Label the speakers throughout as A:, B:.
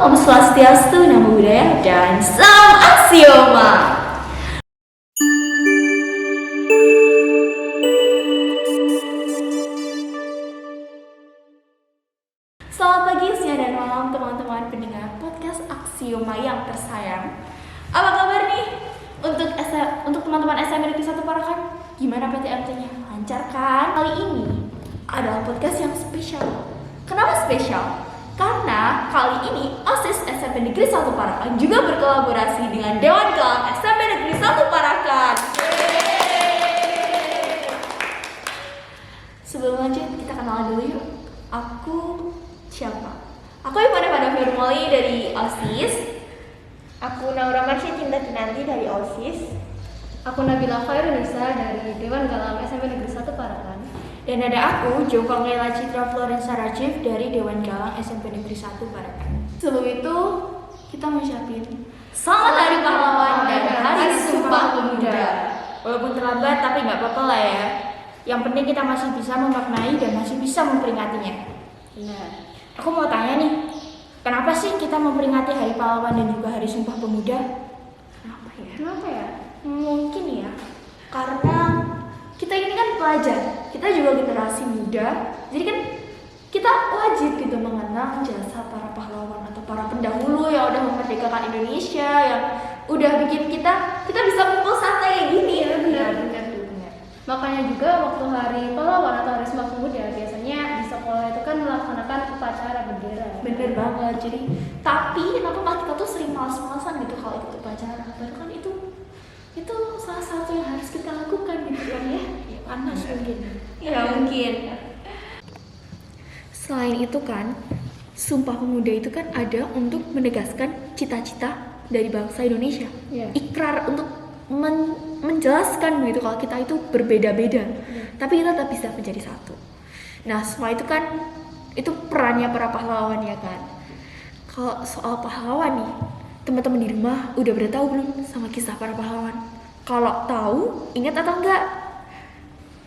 A: Om Swastiastu, Namo Buddhaya, dan Salam Aksioma. Selamat pagi, siang, dan malam teman-teman pendengar podcast Aksioma yang tersayang. Apa kabar nih? Untuk teman-teman SMA Negeri 1 Parakan, gimana PTMT-nya? Lancar kan? Kali ini adalah podcast yang spesial. Kenapa spesial? Karena kali ini OSIS SMP Negeri 1 Parakan juga berkolaborasi dengan Dewan Galang SMP Negeri 1 Parakan. Sebelum lanjut, kita kenalan dulu yuk. Aku siapa? Aku Ivana Firmoli dari OSIS.
B: Aku Naura Marsya Cinta Kinanti dari OSIS.
C: Aku Nabila Khairunisa dari Dewan Galang SMP Negeri 1 Parakan.
A: Dan ada aku, Joko Ngela Citra Florensa Rajif dari Dewan Galang SMP Negeri 1 Parakan. Sebelum itu, kita mengucapin Selamat Hari Pahlawan dan Hari Sumpah Pemuda. Walaupun terlambat, tapi nggak apa-apa lah ya. Yang penting kita masih bisa memaknai dan masih bisa memperingatinya.
C: Nah,
A: Aku mau tanya nih, kenapa sih kita memperingati Hari Pahlawan dan juga Hari Sumpah Pemuda?
C: kenapa ya?
A: Mungkin ya, karena kita ini kan pelajar, kita juga generasi muda, jadi kan kita wajib gitu mengenang jasa para pahlawan atau para pendahulu yang udah memerdekakan Indonesia, yang udah bikin kita bisa kumpul santai kayak gini.
C: Benar. Makanya juga waktu Hari Pahlawan atau Hari Sumpah Pemuda biasanya di sekolah itu kan melaksanakan upacara bendera.
A: Bener banget, jadi tapi kenapa malah kita tuh sering malas-malasan gitu kalau ikut upacara, padahal kan itu salah satu yang harus kita lakukan gitu kan ya. Panas mungkin.
B: Ya mungkin.
A: Selain itu kan, Sumpah Pemuda itu kan ada untuk menegaskan cita-cita dari bangsa Indonesia.
C: Iya.
A: Ikrar untuk menjelaskan gitu kalau kita itu berbeda-beda, tapi kita tetap bisa menjadi satu. Nah, semua itu kan itu perannya para pahlawan ya kan. Kalau soal pahlawan nih, teman-teman di rumah udah pada tahu belum sama kisah para pahlawan? Kalau tahu, ingat atau enggak?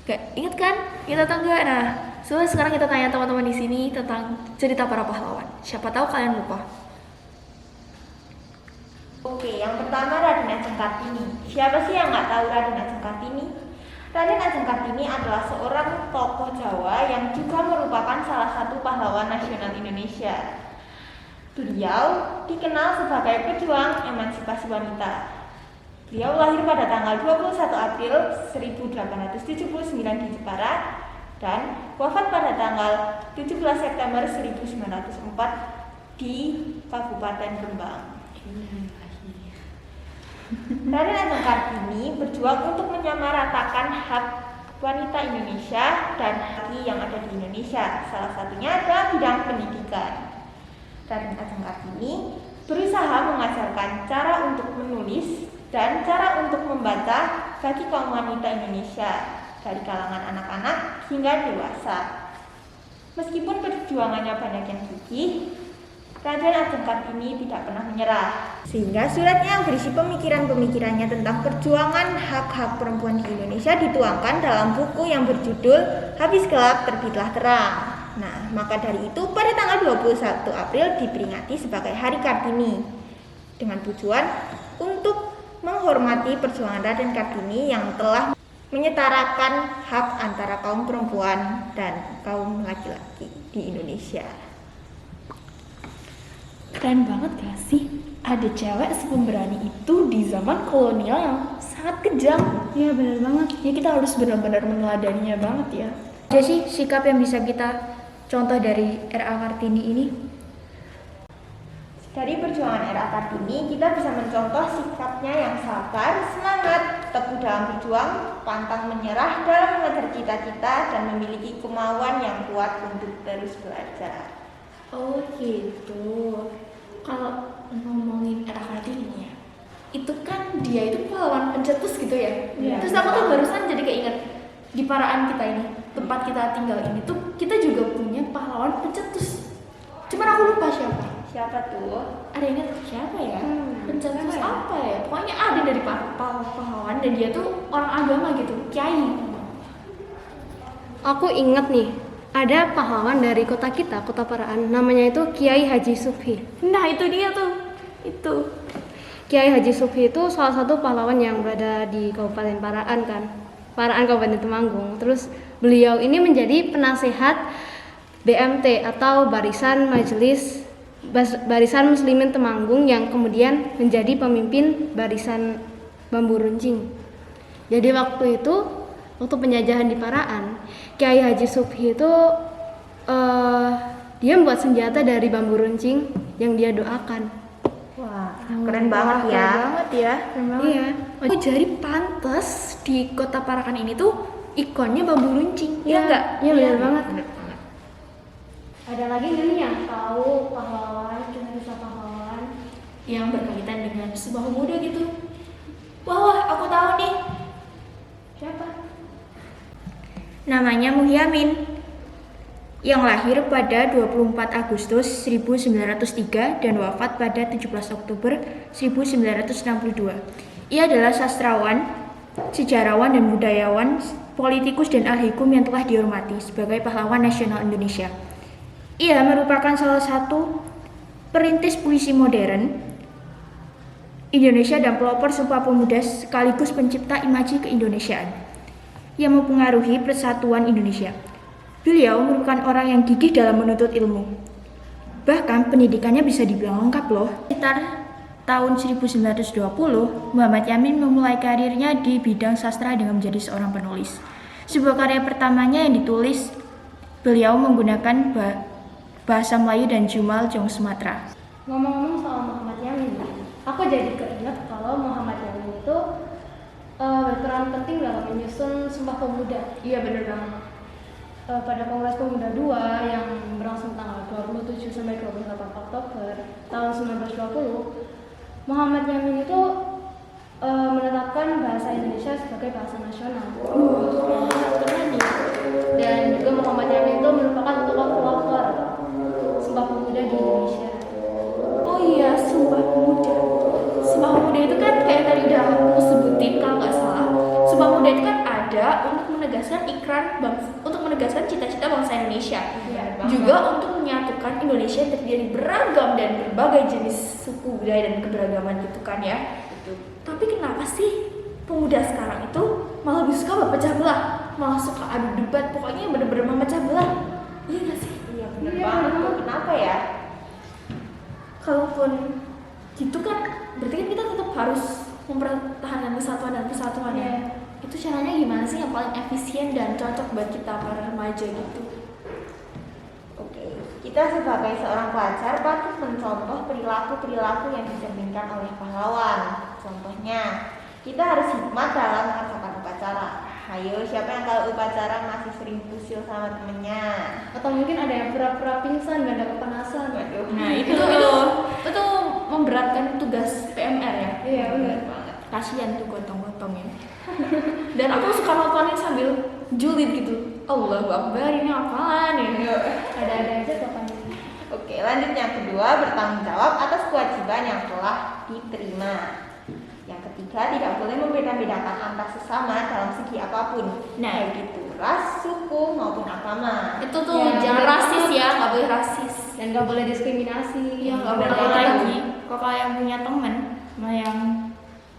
A: Gak ingat kan? Ingat atau enggak? Nah, sekarang kita tanya teman-teman di sini tentang cerita para pahlawan. Siapa tahu kalian lupa.
B: Oke, yang pertama Raden Ajeng Kartini. Siapa sih yang nggak tahu Raden Ajeng Kartini? Raden Ajeng Kartini adalah seorang tokoh Jawa yang juga merupakan salah satu pahlawan nasional Indonesia. Beliau dikenal sebagai pejuang emansipasi wanita. Beliau lahir pada tanggal 21 April 1879 di Jepara dan wafat pada tanggal 17 September 1904 di Kabupaten Rembang. Raden Ajeng Kartini berjuang untuk menyamaratakan hak wanita Indonesia dan hak yang ada di Indonesia. Salah satunya adalah bidang pendidikan. Raden Ajeng Kartini berusaha mengajarkan cara untuk menulis dan cara untuk membaca bagi kaum wanita Indonesia dari kalangan anak-anak hingga dewasa. Meskipun perjuangannya banyak yang gigih, Raden Ajeng Kartini tidak pernah menyerah, sehingga suratnya yang berisi pemikiran-pemikirannya tentang perjuangan hak-hak perempuan di Indonesia dituangkan dalam buku yang berjudul Habis Gelap Terbitlah Terang. Nah, maka dari itu pada tanggal 21 April diperingati sebagai Hari Kartini dengan tujuan untuk menghormati perjuangan Raden Kartini yang telah menyetarakan hak antara kaum perempuan dan kaum laki-laki di Indonesia.
A: Keren banget gak sih? Ada cewek sepemberani itu di zaman kolonial yang sangat kejam.
C: Iya, benar banget.
A: Ya kita harus benar-benar meneladaninya banget ya. Ada sih sikap yang bisa kita contoh dari R.A. Kartini ini.
B: Dari perjuangan R.A. Kartini, kita bisa mencontoh sikapnya yang sabar, semangat, teguh dalam berjuang, pantang menyerah dalam mengejar cita-cita, dan memiliki kemauan yang kuat untuk terus belajar.
A: Oh gitu. Kalau ngomongin R.A. Kartini ya, itu kan dia itu pahlawan pencetus gitu ya.
C: Iya.
A: Terus aku tuh barusan jadi keinget di Paraan kita ini, tempat kita tinggal ini tuh kita juga punya pahlawan pencetus. Cuman aku lupa siapa.
B: Siapa tuh?
A: Ada yang ingat siapa ya? Pencetus
C: siapa ya?
A: apa ya? Pokoknya ada dari pahlawan dan dia tuh orang agama gitu, kiai.
C: Aku inget nih, ada pahlawan dari kota kita, Kota Paraan, namanya itu Kiai Haji Subhi.
A: Nah itu dia tuh, itu.
C: Kiai Haji Subhi itu salah satu pahlawan yang berada di Kabupaten Paraan kan, Paraan Kabupaten Temanggung. Terus beliau ini menjadi penasehat BMT atau Barisan Muslimin Temanggung yang kemudian menjadi pemimpin Barisan Bambu Runcing. Jadi waktu penjajahan di Paraan, Kiai Haji Subhi itu dia membuat senjata dari bambu runcing yang dia doakan.
B: Wah, keren banget ya.
A: Keren banget ya.
C: Iya.
A: Oh, jadi pantas di Kota Parakan ini tuh ikonnya bambu runcing. Iya enggak?
C: Iya benar banget.
B: Bener banget.
C: Ada lagi nggak nih yang tahu pahlawan, kisah pahlawan?
A: Yang berkaitan dengan sebuah pemuda gitu. Wah, aku tahu nih.
C: Siapa?
B: Namanya Muhyamin, yang lahir pada 24 Agustus 1903 dan wafat pada 17 Oktober 1962. Ia adalah sastrawan, sejarawan dan budayawan, politikus dan ahli hukum yang telah dihormati sebagai pahlawan nasional Indonesia. Ia merupakan salah satu perintis puisi modern Indonesia dan pelopor Sumpah Pemuda sekaligus pencipta imaji keindonesiaan yang mempengaruhi persatuan Indonesia. Beliau merupakan orang yang gigih dalam menuntut ilmu. Bahkan pendidikannya bisa dibilang lengkap loh. Sekitar tahun 1920, Muhammad Yamin memulai karirnya di bidang sastra dengan menjadi seorang penulis. Sebuah karya pertamanya yang ditulis, beliau menggunakan bahasa Melayu dan Jumal Jong Sumatera.
C: Ngomong-ngomong soal Muhammad Yamin, aku jadi keinget kalau Muhammad Yamin itu berperan penting dalam menyusun Sumpah Pemuda.
A: Iya bener banget.
C: Pada Kongres Pemuda II yang berlangsung tanggal 27 sampai 28 Oktober tahun 1920, Muhammad Yamin itu menetapkan bahasa Indonesia sebagai bahasa nasional.
A: Keren ya.
C: Dan juga Muhammad Yamin itu merupakan tokoh pelopor Sumpah Pemuda di Indonesia.
A: Oh iya, Sumpah Pemuda. Sumpah Pemuda itu kan kayak tadi udah aku sebutin kalau nggak salah. Sumpah Pemuda itu kan ada untuk menegaskan untuk menegaskan cita-cita bangsa Indonesia. Juga untuk menyatukan Indonesia yang terdiri dari beragam dan berbagai jenis suku budaya dan keberagaman gitu kan ya. Tapi kenapa sih pemuda sekarang itu malah lebih suka berpecah belah, malah suka adu debat, pokoknya bener-bener memecah belah. Iya nggak sih?
B: Iya bener banget tuh. Kenapa ya?
A: Kalaupun gitu kan berarti kan kita tetap harus mempertahankan kesatuan dan persatuan ya. Itu caranya gimana sih yang paling efisien dan cocok buat kita para remaja gitu?
B: Oke, kita sebagai seorang pelajar patut mencontoh perilaku-perilaku yang dicerminkan oleh pahlawan. Contohnya, kita harus hikmat dalam melaksanakan upacara. Ayo, siapa yang kalau upacara masih sering fusil sama temennya?
C: Atau mungkin ada yang pura-pura pingsan dan ada kepanasan.
B: Waduh,
A: Nah itu memberatkan tugas PMR ya.
C: Iya benar.
A: Kasian tuh gotong-gotongnya. Dan aku suka nontonin sambil julid gitu. Allahu Akbar, ini apaan ya?
C: Ada-ada aja pokoknya.
B: Oke, lanjut yang kedua, bertanggung jawab atas kewajiban yang telah diterima. Yang ketiga, tidak boleh membeda-bedakan antar sesama dalam segi apapun.
A: Nah,
B: baik itu ras, suku maupun agama.
A: Itu tuh
C: Ya,
A: jangan
C: bener
A: rasis
C: banget.
A: ya, nggak boleh rasis.
C: Dan nggak boleh diskriminasi.
A: Iya nggak
B: Bener
A: boleh
B: banget.
A: lagi. Kalau kalian punya teman yang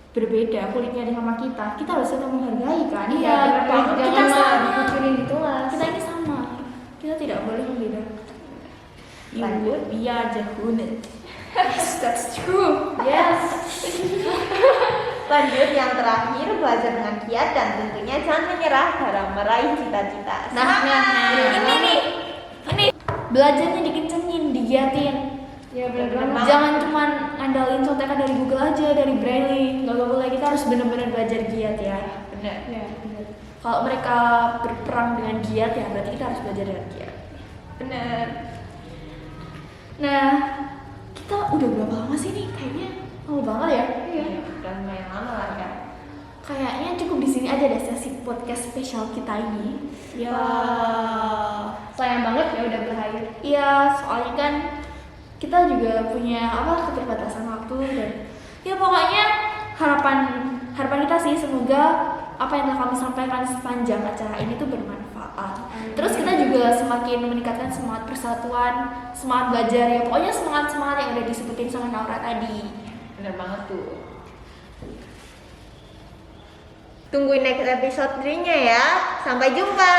A: berbeda kulitnya sama kita harus tetap menghargai kan?
C: Iya,
B: bener banget.
A: Kita
C: jangan malah
A: sama.
C: dikucilin di kelas.
A: Kita ini sama. Kita tidak boleh membeda.
B: Lanjut.
A: Iya jahunat. Yes, that's true.
C: Yes.
B: Lanjut yang terakhir, belajar dengan giat dan tentunya jangan menyerah dalam meraih cita-cita.
A: Ini belajarnya dikencengin, digiatin.
C: Ya benar
B: Bener
C: banget.
B: banget.
A: Jangan cuma andalin contekan dari Google aja, dari Braille. Nggak boleh, kita harus benar-benar belajar giat ya.
B: Bener.
C: Ya, benar.
A: Kalau mereka berperang dengan giat ya berarti kita harus belajar dengan giat.
B: Bener.
A: Nah, kita udah berapa lama sih nih? Kayaknya lama banget ya.
B: Iya, udah lumayan lama lah ya.
A: Kayaknya cukup di sini aja deh sesi podcast spesial kita ini.
C: Ya. Sayang banget ya udah berakhir.
A: Iya, soalnya kan kita juga punya keterbatasan waktu dan ya pokoknya harapan kita sih semoga apa yang telah kami sampaikan sepanjang acara ini tuh bermanfaat. Terus kita juga juga semakin meningkatkan semangat persatuan, semangat belajar ya, pokoknya semangat yang udah disebutin sama Naura tadi.
B: Bener banget tuh. Tungguin next episode-nya ya. Sampai jumpa.